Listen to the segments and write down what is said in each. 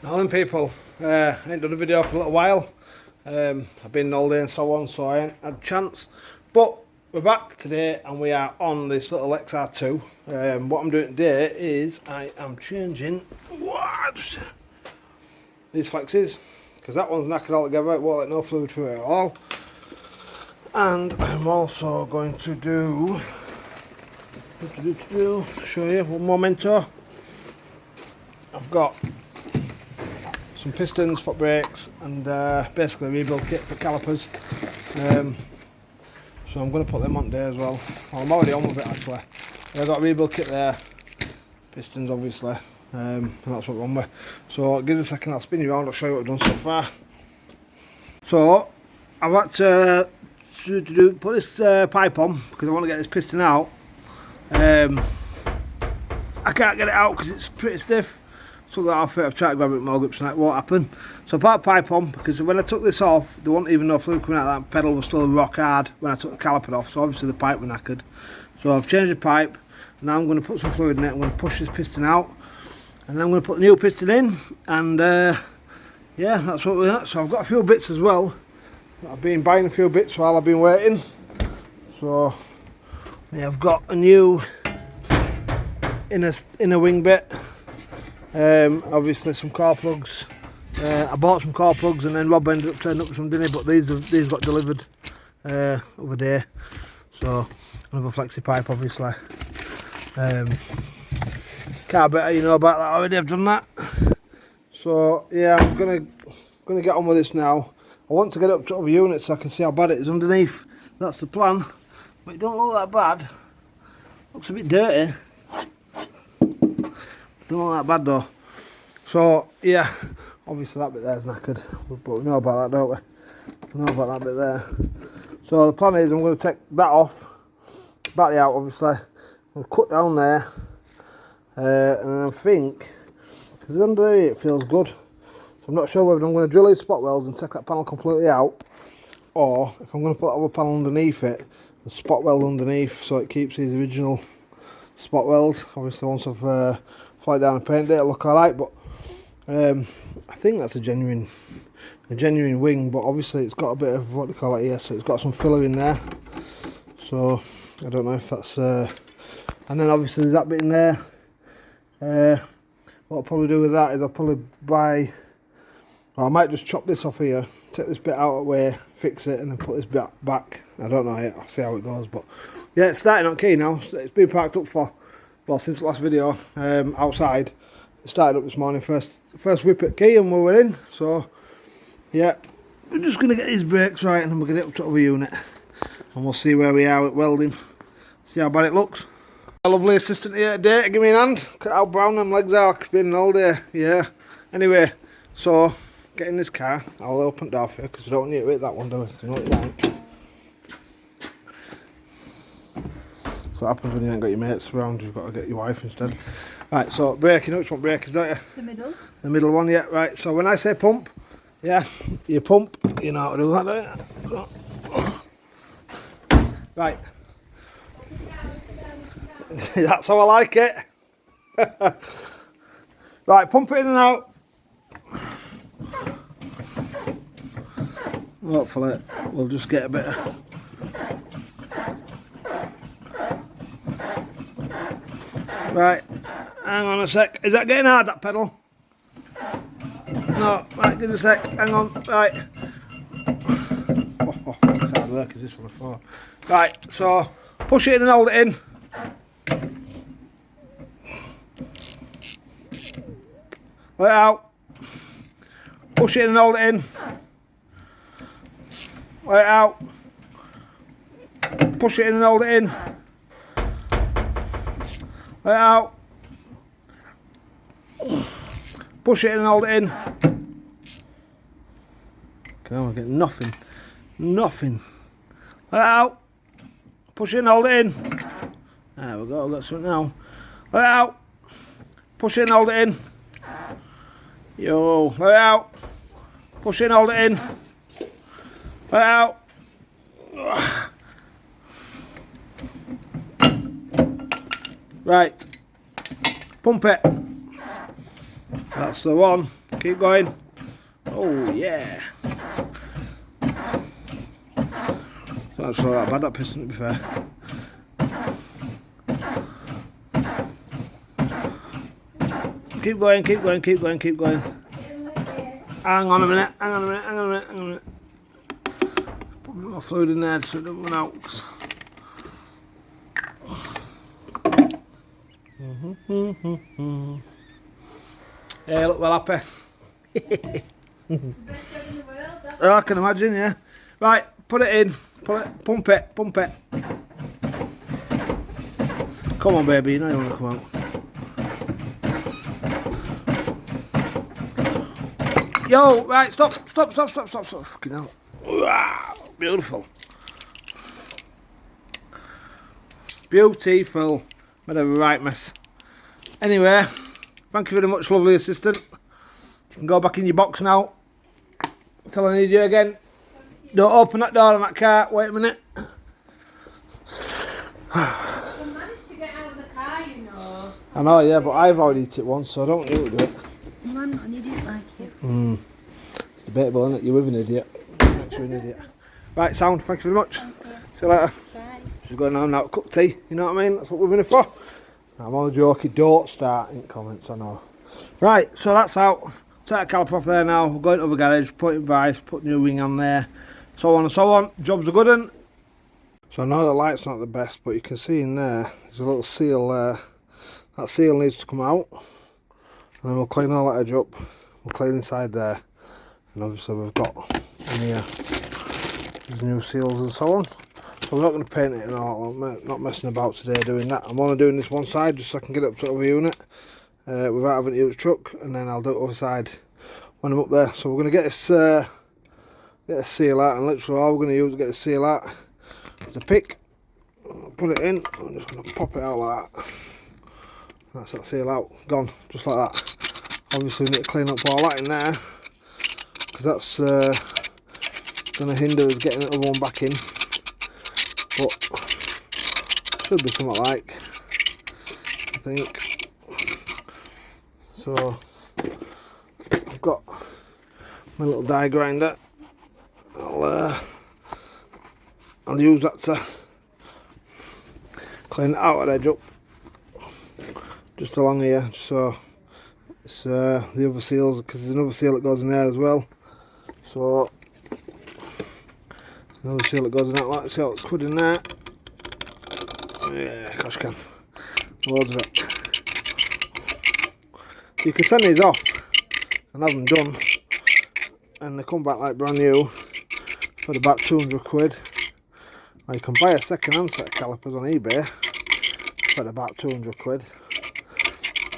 Now then people, I ain't done a video for a little while. I've been all day and so on, so I ain't had a chance. But we're back today and we are on this little XR2. What I'm doing today is I am changing these flexes, because that one's knackered altogether, it won't let no fluid through it at all. And I'm also going to do, show you one more mentor. I've got some pistons, foot brakes, and basically a rebuild kit for calipers. So I'm going to put them on today as well. I'm already on with it actually. I've got a rebuild kit there, pistons obviously, and that's what we're on with. So give us a second, I'll spin you around, I'll show you what I've done so far. So I've had to put this pipe on because I want to get this piston out. I can't get it out because it's pretty stiff. Took that off it, I've tried to grab it with my grips and that won't happen. So I put a pipe on because when I took this off, there wasn't even no fluid coming out. That pedal was still rock hard when I took the caliper off, so obviously the pipe was knackered. So I've changed the pipe, now I'm going to put some fluid in it, I'm going to push this piston out, and then I'm going to put the new piston in, and yeah, that's what we're at. So I've got a few bits as well. I've been buying a few bits while I've been waiting. So yeah, I've got a new inner wing bit. Obviously some core plugs. I bought some core plugs and then Rob ended up turning up with some, didn't he? But these got delivered other day. So another flexi pipe obviously. Carburetor, you know about that already, I've done that. So yeah, I'm gonna get on with this now. I want to get up to other units so I can see how bad it is underneath. That's the plan. But it don't look that bad. Looks a bit dirty. Don't look that bad though. So yeah, obviously that bit there is knackered, but we know about that, don't we? We know about that bit there. So the plan is I'm going to take that off, battery out obviously, and cut down there, and then I think, because under there it feels good, so I'm not sure whether I'm going to drill these spot welds and take that panel completely out, or if I'm going to put that other panel underneath it, and spot weld underneath so it keeps these original spot welds. Obviously once I've flied down and painted it, it'll look alright, but I think that's a genuine wing, but obviously it's got a bit of what they call it here, so it's got some filler in there. So I don't know if that's and then obviously there's that bit in there. What I'll probably do with that is I'll probably buy, or I might just chop this off here, take this bit out of the way, fix it, and then put this bit back. I don't know yet, I'll see how it goes, but yeah, it's starting on key now. It's been parked up for, well, since the last video, outside. It started up this morning, first whip at key, and we're in. So yeah, we're just going to get these brakes right, and then we'll get it up to other unit, and we'll see where we are with welding, see how bad it looks. A lovely assistant here today, give me a hand. Look at how brown them legs are, it's been all day. Yeah, anyway, so get in this car. I'll open the door for you because we don't need to hit that one, do we? You know what you like. So what happens when you ain't got your mates around, you've got to get your wife instead. Right, so brake, you know which one brake is, don't you? The middle. The middle one, yeah, right. So when I say pump, yeah, you pump, you know how to do that, don't you? So. Right. That's how I like it. Right, pump it in and out. Hopefully we'll just get a bit of... Right, hang on a sec. Is that getting hard, that pedal? No, right, give us a sec. Hang on, right. Oh, it's hard work, is this on the floor? Right, so push it in and hold it in. Let it out. Push it in and hold it in. Let it out. Push it in and hold it in. Let it out. Push it in and hold it in. Okay, I'm getting nothing. Nothing. Let it out. Push it and hold it in. There we go, I've got something now. Let it out. Push it and hold it in. Yo, let it out. Push it and hold it in. Let it out. Right. Pump it. That's the one. Keep going. Oh yeah. It's not actually that bad, that piston, to be fair. Keep going, keep going, keep going, keep going. Hang on a minute, hang on a minute, hang on a minute, hang on a minute. Put a bit more fluid in there so it doesn't run out. Yeah, you look well happy. Oh, I can imagine, yeah. Right, put it in, pump it, pump it. Come on, baby, you know you want to come out. Yo, right, stop. Fucking hell. Wow, beautiful. Beautiful. Made a right mess. Anyway, thank you very much, lovely assistant. You can go back in your box now. Until I need you again. Don't open that door on that car. Wait a minute. I managed to get out of the car, you know. I know, yeah, but I've already hit it once, so I don't want you to do it. I'm not an idiot like you. It's debatable, isn't it? You're with an idiot. Makes you an idiot. Right, sound, thank you very much. Okay. See you later. Bye. She's going on now to cup tea, you know what I mean? That's what we're in it for. I'm only joking, don't start in comments, I know. Right, so that's out. Take the caliper off there now, we're going to the garage, put in vice, put new wing on there, so on and so on. Job's a good one. So I know the light's not the best, but you can see in there, there's a little seal there. That seal needs to come out. And then we'll clean all that edge up. We'll clean inside there. And obviously we've got in here these new seals and so on. So we're not going to paint it and all. I'm not messing about today doing that. I'm only doing this one side just so I can get it up to the other unit without having to use truck, and then I'll do it other side when I'm up there. So we're going to get this seal out, and literally all we're going to use to get the seal out is a pick. Put it in. I'm just going to pop it out like that. That's that seal out, gone, just like that. Obviously we need to clean up all that in there, because that's going to hinder us getting the other one back in. But should be something like, I think. So I've got my little die grinder. I'll use that to clean the outer edge up. Just along here, so it's the other seals, because there's another seal that goes in there as well. So another seal that goes in that, like, see how it's covered in there. Yeah, gosh, can loads of it. You can send these off and have them done, and they come back like brand new for about 200 quid. Or you can buy a second-hand set of calipers on eBay for about 200 quid.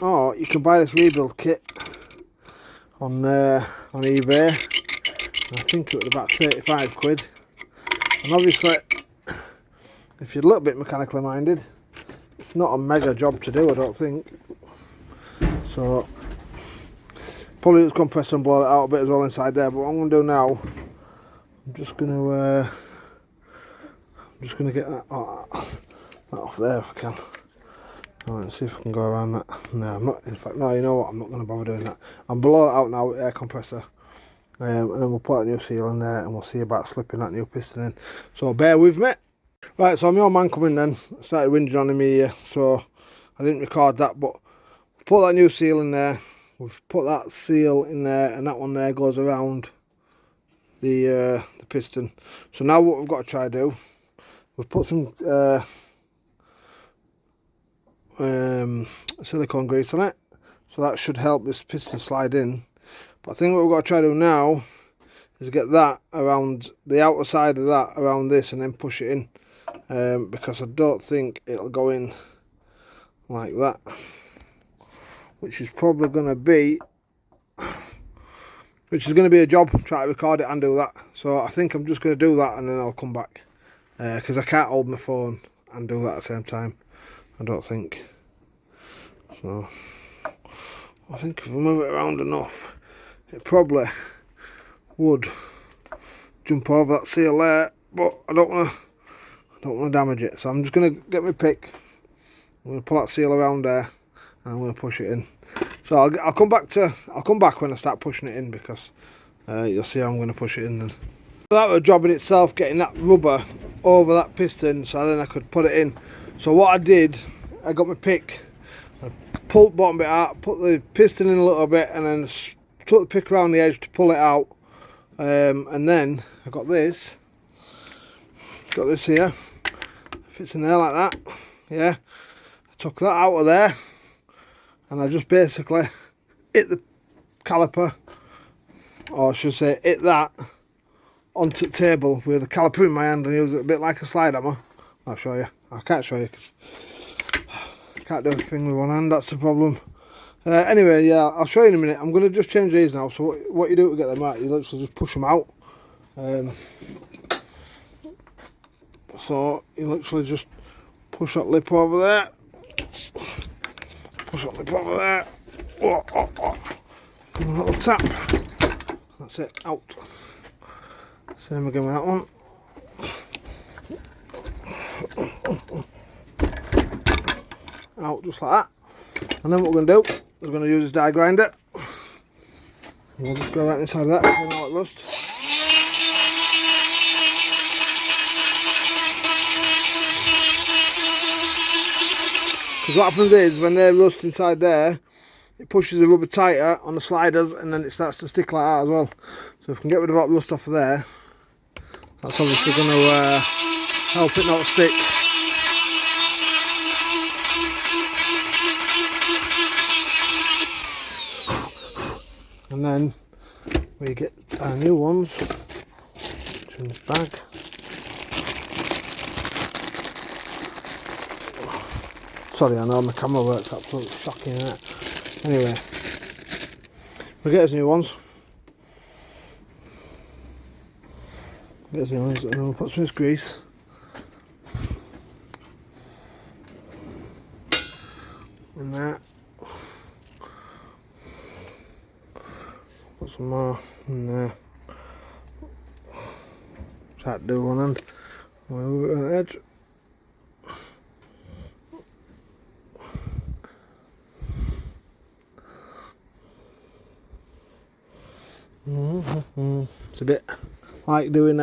Or you can buy this rebuild kit on eBay. I think it was about 35 quid. And obviously, if you're a little bit mechanically minded, it's not a mega job to do, I don't think. So probably use compressor and blow that out a bit as well inside there. But what I'm going to do now, I'm just going to get that off there if I can. Alright, let's see if I can go around that. No, I'm not. In fact, no, you know what? I'm not going to bother doing that. I'll blow that out now with air compressor. And then we'll put a new seal in there, and we'll see about slipping that new piston in. So bear with me. Right, so I'm your man coming then. I started whinging on him here, so I didn't record that, but put that new seal in there. We've put that seal in there, and that one there goes around the piston. So now what we've got to try to do, we've put some silicone grease on it, so that should help this piston slide in. But I think what we've got to try to do now is get that around the outer side of that, around this, and then push it in, because I don't think it'll go in like that, which is probably going to be a job, try to record it and do that. So I think I'm just going to do that, and then I'll come back, because I can't hold my phone and do that at the same time, I don't think. So I think if I move it around enough, it probably would jump over that seal there, but I don't want to damage it. So I'm just going to get my pick, I'm going to pull that seal around there, and I'm going to push it in. So I'll come back when I start pushing it in, because you'll see how I'm going to push it in then. So that was a job in itself, getting that rubber over that piston so then I could put it in. So what I did, I got my pick, I pulled the bottom bit out, put the piston in a little bit, and then took the pick around the edge to pull it out. And then I got this here, fits in there like that. Yeah, I took that out of there, and I just basically hit the caliper, or I should say hit that onto the table with the caliper in my hand and use it a bit like a slide hammer. I'll show you. I can't show you because I can't do everything with one hand, that's the problem. Anyway, yeah, I'll show you in a minute. I'm going to just change these now. So what you do to get them out, you literally just push them out. So you literally just push that lip over there. Push that lip over there. Oh, oh, oh. Give a little tap. That's it, out. Same again with that one. Out just like that. And then what we're going to do is we're going to use this die grinder. We'll just go right inside of that and let it rust. Because what happens is when they rust inside there, it pushes the rubber tighter on the sliders and then it starts to stick like that as well. So if we can get rid of that rust off of there, that's obviously going to help it not stick. And then we get our new ones in this bag. Sorry, I know my camera works absolutely shocking in that. Anyway, we get us new ones. Get us new ones, and then we'll put some grease. In that. Put some more in there. Try to do one end. Move it on the edge. It's a bit like doing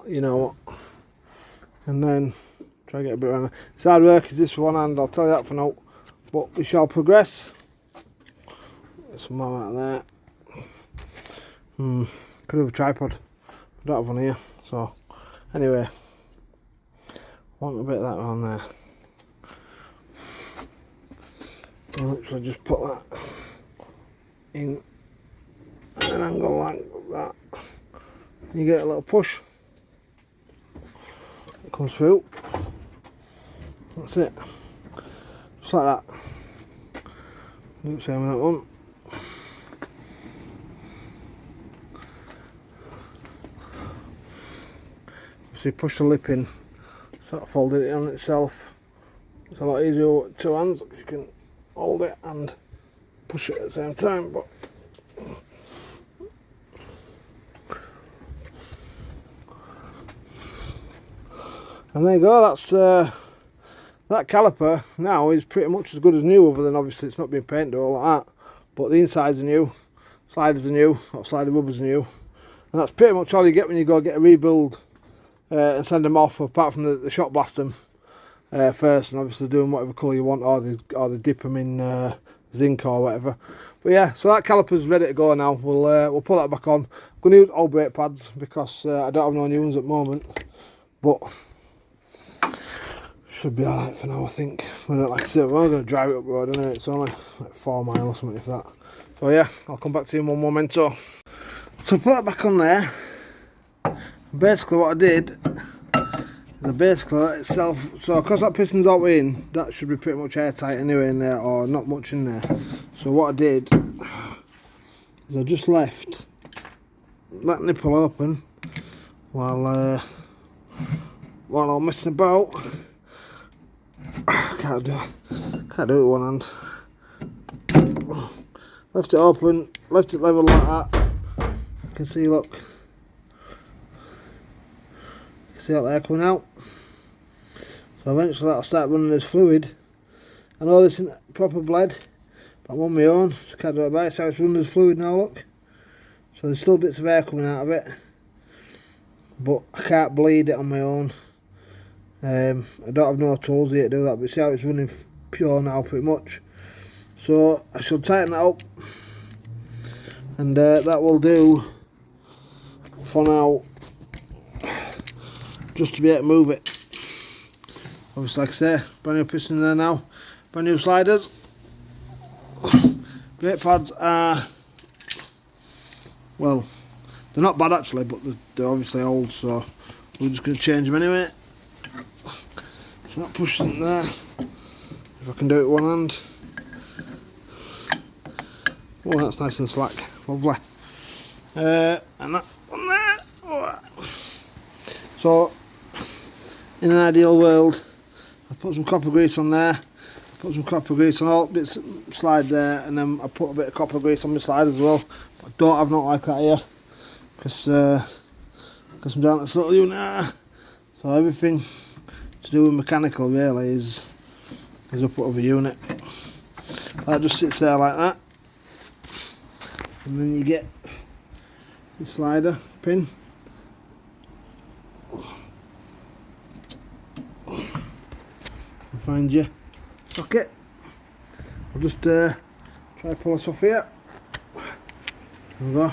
you know what, and then try to get a bit around. It's hard work is this one hand, I'll tell you that for now, but we shall progress. Get some more out of there. Could have a tripod, I don't have one here, so anyway, want a bit of that on there. And literally just put that in at an angle like that. You get a little push, it comes through. That's it, just like that. Do the same with that one. So you push the lip in, start folding it on itself. It's a lot easier with two hands because you can hold it and push it at the same time. But and there you go, that's that caliper now is pretty much as good as new, other than obviously it's not been painted or all like that. But the insides are new, sliders are new, or slider rubbers are new. And that's pretty much all you get when you go get a rebuild and send them off, apart from the shot blast them first, and obviously do them whatever colour you want, or they dip them in zinc or whatever. But yeah, so that caliper's ready to go now. We'll put that back on. I'm going to use old brake pads because I don't have no new ones at the moment, but should be alright for now, I think. Like I said, we're only going to drive it up the road, anyway. It's only like 4 miles or something, if that. So yeah, I'll come back to you in one momento. So put that back on there. Basically what I did is I basically let itself, so because that piston's all in, that should be pretty much airtight anyway in there, or not much in there. So what I did is I just left that nipple open while I'm messing about. Can't do it with one hand. Left it open, left it level like that. You can see, look. See that there coming out. So eventually that'll start running this fluid, and all this in proper bled But I'm on my own, so I can't do it by it. So it's running as fluid now, look. So there's still bits of air coming out of it, but I can't bleed it on my own. I don't have no tools here to do that, but see how it's running pure now pretty much. So I shall tighten that up, and that will do for now, just to be able to move it. Obviously, like I say, brand new piston there now, brand new sliders. Brake pads are, well, they're not bad actually, but they're obviously old, so we're just going to change them anyway. So that pushes it there, if I can do it with one hand. Oh, that's nice and slack, lovely. And that one there. Oh. So, in an ideal world, I put some copper grease on there, put some copper grease on all bits slide there, and then I put a bit of copper grease on my slide as well. But I don't have not like that here, because I'm down at this little unit. So everything to do with mechanical really is up of a unit. That just sits there like that, and then you get your slider pin. And find your socket. I'll just try to pull this off here. There we go.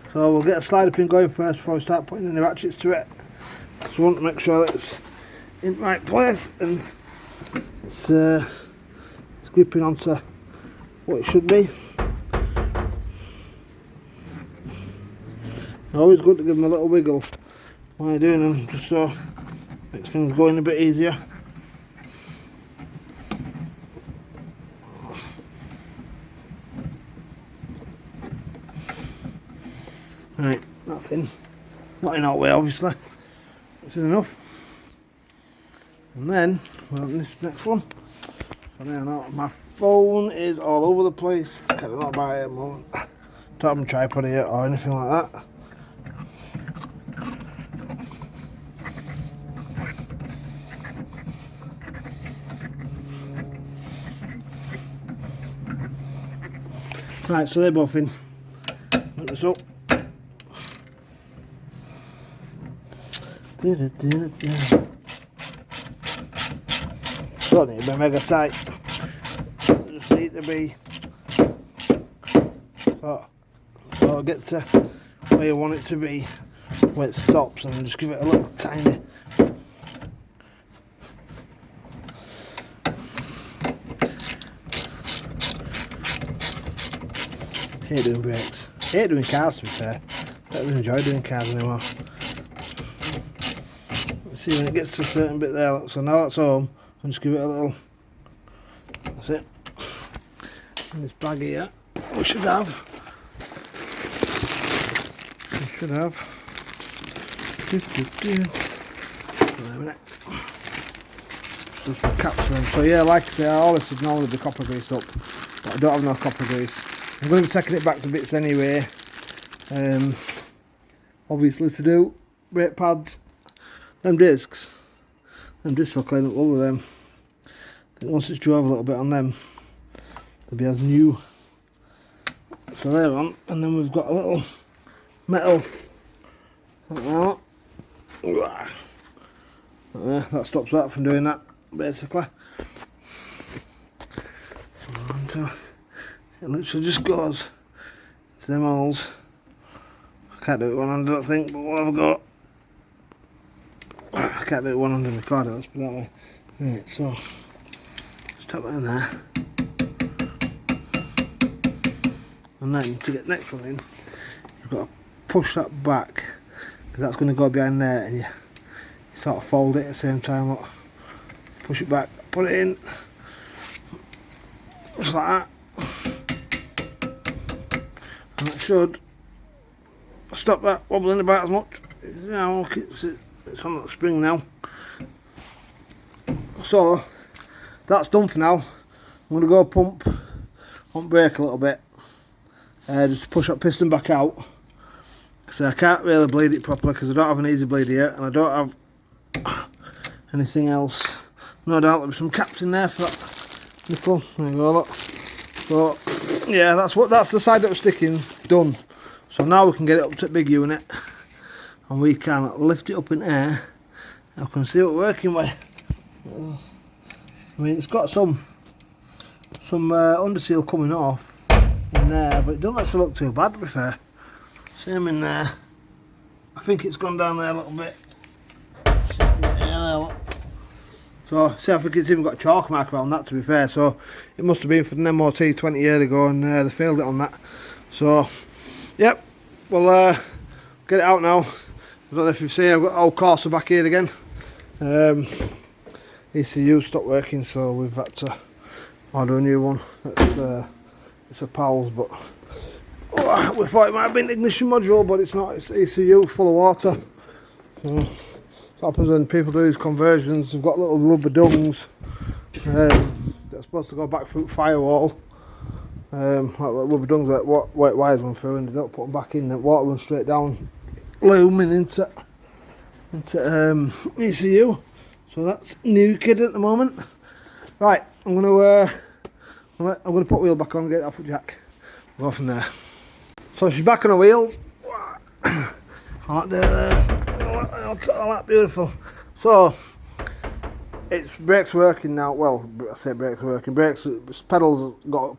So we'll get a slider pin going first before we start putting any ratchets to it. Just want to make sure that it's in the right place and it's gripping onto what it should be. Always good to give them a little wiggle while you're doing them, just so it makes things going a bit easier. Right, that's in. Not in our way, obviously. It's in enough. And then, well, this next one. So now my phone is all over the place. Can't not buy it at the moment. Don't have a tripod here or anything like that. Right, so they're both in. Look this up. Don't need to be mega tight. Just need to be so get to where you want it to be, where it stops, and just give it a little tiny. Hate doing brakes. Hate doing cars, to be fair. Don't really enjoy doing cars anymore. Let's see when it gets to a certain bit there. So now it's home, and just give it a little. That's it. And this bag here, we should have. Wait a minute. Just for caps them. So yeah, like I say, all this is normally be copper greased up, but I don't have no copper grease. I'm going to be taking it back to bits anyway. Obviously to do brake pads, them discs will clean up over them. I think once it's drove a little bit on them, they'll be as new. So they're on, and then we've got a little metal like that. That stops that from doing that, basically. And, it literally just goes to them holes. I can't do it one hand, I don't think, but what have I got? I can't do it one hand in the car, let's put it that way. Right, so just tap that in there. And then to get the next one in, you've got to push that back, because that's going to go behind there, and you sort of fold it at the same time. Look. Push it back, put it in, just like that. And that should stop that wobbling about as much. Now look, it's on that spring now. So that's done for now. I'm going to go pump brake a little bit, just to push that piston back out, because I can't really bleed it properly because I don't have an easy bleed here, and I don't have anything else. No doubt there'll be some caps in there for that nickel. There you go, look. So yeah, that's the side that was sticking done. So now we can get it up to the big unit and we can lift it up in air. I can see what we're working with. I mean, it's got some underseal coming off in there, but it doesn't actually look too bad, to be fair. Same in there. I think it's gone down there a little bit. So, see, I think it's even got a chalk mark around that, to be fair. So, it must have been for the MOT 20 years ago, and they failed it on that. So, yep, we'll get it out now. I don't know if you've seen, I've got old Corsa back here again. ECU stopped working, so we've had to order a new one. It's a PALS, but we thought it might have been ignition module, but it's not. It's ECU full of water. So, what happens when people do these conversions? They've got little rubber dungs that's supposed to go back through the firewall. Like little rubber dungs that white wires run through, and they don't put them back in. The water runs straight down, looming into ECU. So that's new kid at the moment. Right, I'm gonna put wheel back on, get it off the jack. We'll go from there. So she's back on her wheels. I like that, beautiful. So its brakes working now. Well, I say brakes working. Pedals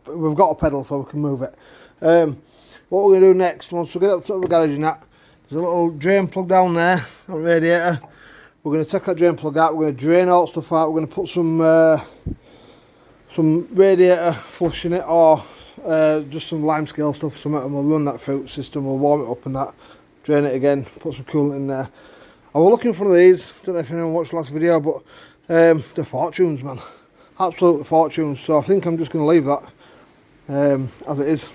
we've got a pedal so we can move it. What we're gonna do next, once we get up to the garage and that, there's a little drain plug down there on the radiator. We're going to take that drain plug out, we're going to drain all stuff out, we're going to put some radiator flush in it, or just some limescale stuff, and we'll run that through the system, we'll warm it up and that, drain it again, put some coolant in there. I was looking for one of these, don't know if anyone watched the last video, but they're fortunes, man. Absolutely fortunes, so I think I'm just going to leave that as it is.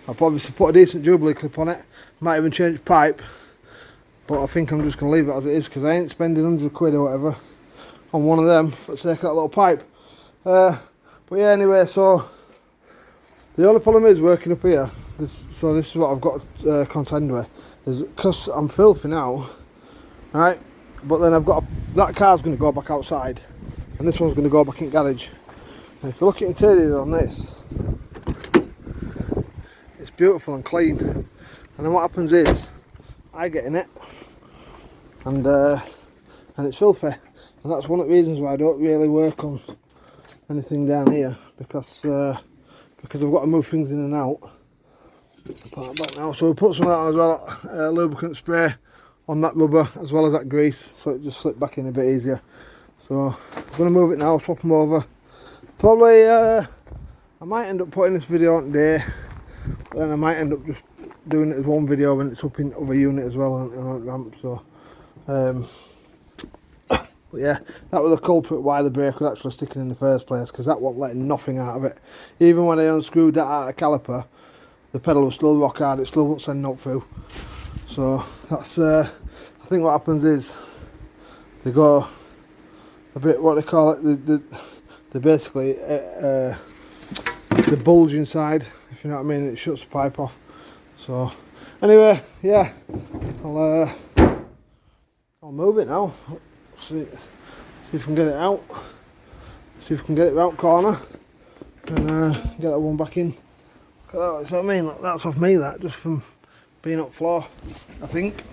I'll obviously put a decent Jubilee clip on it, might even change the pipe. But I think I'm just going to leave it as it is, because I ain't spending 100 quid or whatever on one of them for the sake of that little pipe. But yeah, anyway, so the only problem is working up here. So this is what I've got to contend with. Is because I'm filthy now, right? But then I've got that car's going to go back outside, and this one's going to go back in garage. And if you look at interior on this, it's beautiful and clean. And then what happens is, I get in it, and it's filthy, and that's one of the reasons why I don't really work on anything down here, because I've got to move things in and out. Put that back now. So we put some of that on as well, lubricant spray on that rubber as well as that grease, so it just slipped back in a bit easier. So I'm going to move it now, swap them over. Probably I might end up putting this video on today, but then I might end up just doing it as one video when it's up in other unit as well on ramp. So but yeah, that was the culprit why the brake was actually sticking in the first place, because that wasn't letting nothing out of it. Even when I unscrewed that out of caliper, the pedal was still rock hard, it still won't send note through. So that's I think what happens is they go a bit, what they call it, they basically the bulge inside, if you know what I mean. It shuts the pipe off. So anyway, yeah, I'll move it now. See if we can get it out. See if we can get it round corner and get that one back in. Look at that, that's what I mean. Look, that's off me, that, just from being up floor, I think.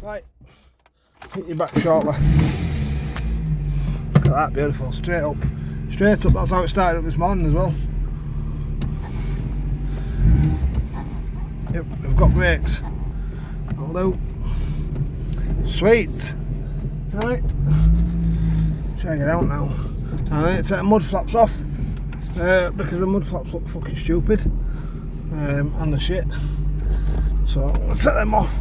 Right, hit you back shortly. Look at that, beautiful, straight up. Straight up, that's how it started up this morning as well. Yep, we've got brakes. Although, sweet. Right, try and get out now. And I need to take the mud flaps off because the mud flaps look fucking stupid and the shit. So I'm gonna take them off.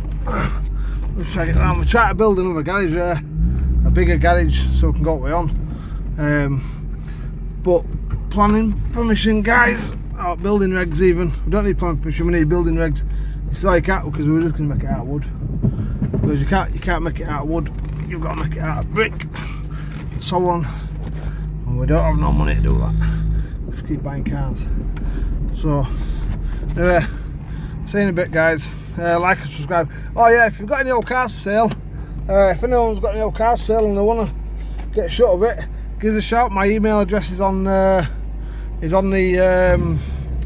Let's try to get around. We're trying to build another garage there, a bigger garage, so we can go way on. But planning permission, guys. Oh, building regs even. We don't need planning permission, we need building regs. It's like that, because we're just going to make it out of wood. Because you can't make it out of wood, you've got to make it out of brick, and so on. And we don't have no money to do that. Just keep buying cars. So, anyway, see you in a bit, guys. Like and subscribe. Oh yeah, if you've got any old cars for sale, if anyone's got any old cars for sale and they want to get a shot of it, give us a shout. My email address is on is on the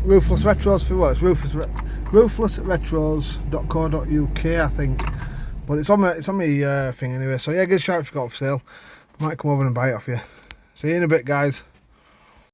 Ruthless Retros for what? It's ruthlessretros.co.uk, I think. But it's on my thing anyway. So yeah, give us a shout if you've got it for sale. Might come over and buy it off you. See you in a bit, guys.